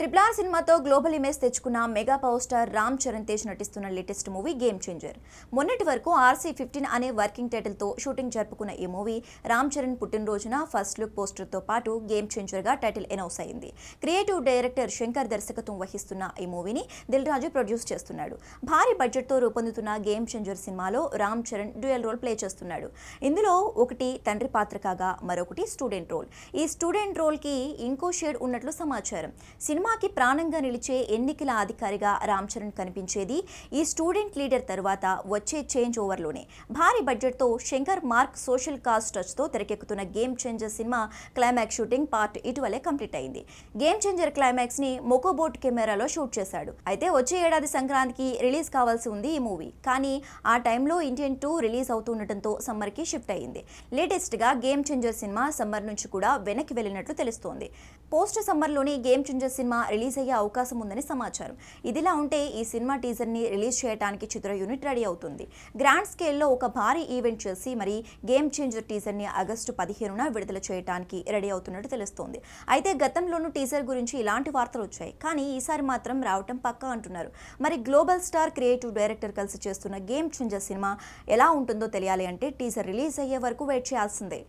RRR సినిమాతో global image తెచ్చుకున్న mega power star Ram Charan Tej నటిస్తున్న లేటెస్ట్ మూవీ గేమ్ చేంజర్. మొన్నటి వరకు RC-15 అనే వర్కింగ్ టైటిల్తో షూటింగ్ జరుపుకున్న ఈ మూవీ రామ్ చరణ్ పుట్టినరోజున ఫస్ట్ లుక్ పోస్టర్తో పాటు గేమ్ చేంజర్గా టైటిల్ అనౌన్స్ అయింది. క్రియేటివ్ డైరెక్టర్ శంకర్ దర్శకత్వం వహిస్తున్న ఈ మూవీని దిల్ రాజు ప్రొడ్యూస్ చేస్తున్నాడు. భారీ బడ్జెట్తో రూపొందుతున్న గేమ్ చేంజర్ సినిమాలో Ram Charan dual role play చేస్తున్నాడు. ఇందులో ఒకటి తండ్రి పాత్ర కాగా మరొకటి స్టూడెంట్ రోల్. ఈ స్టూడెంట్ రోల్కి ఇంకో షేడ్ ఉన్నట్లు సమాచారం. సినిమాకి ప్రాణంగా నిలిచే ఎన్నికల అధికారిగా రామ్ చరణ్ కనిపించేది ఈ స్టూడెంట్ లీడర్ తర్వాత వచ్చే చేంజ్ ఓవర్లోనే. భారీ బడ్జెట్తో శంకర్ మార్క్ సోషల్ కాస్ట్ టచ్తో తెరకెక్కుతున్న game changer cinema climax shooting part ఇటీవలే కంప్లీట్ అయింది. గేమ్ చేంజర్ క్లైమాక్స్ ని మొకోబోట్ కెమెరాలో షూట్ చేశాడు. అయితే వచ్చే ఏడాది సంక్రాంతికి రిలీజ్ కావాల్సి ఉంది ఈ మూవీ. కానీ ఆ టైంలో ఇండియన్ 2 రిలీజ్ అవుతుండటంతో సమ్మర్కి షిఫ్ట్ అయింది. లేటెస్ట్ గా గేమ్ చేంజర్ సినిమా సమ్మర్ నుంచి కూడా వెనక్కి వెళ్ళినట్లు తెలుస్తోంది. పోస్ట్ సమ్మర్లోని గేమ్ చేంజర్ సినిమా రిలీజ్ అయ్యే అవకాశం ఉందని సమాచారం. ఇదిలా ఉంటే ఈ సినిమా టీజర్ని రిలీజ్ చేయడానికి చిత్ర యూనిట్ రెడీ అవుతుంది. గ్రాండ్ స్కేల్లో ఒక భారీ ఈవెంట్ చేసి మరి గేమ్ చేంజర్ టీజర్ని ఆగస్టు 15న విడుదల చేయడానికి రెడీ అవుతున్నట్టు తెలుస్తోంది. అయితే గతంలోనూ టీజర్ గురించి ఇలాంటి వార్తలు వచ్చాయి. కానీ ఈసారి మాత్రం రావటం పక్కా అంటున్నారు. మరి గ్లోబల్ స్టార్ క్రియేటివ్ డైరెక్టర్ కలిసి చేస్తున్న గేమ్ చేంజర్ సినిమా ఎలా ఉంటుందో తెలియాలి అంటే టీజర్ రిలీజ్ అయ్యే వరకు వెయిట్ చేయాల్సిందే.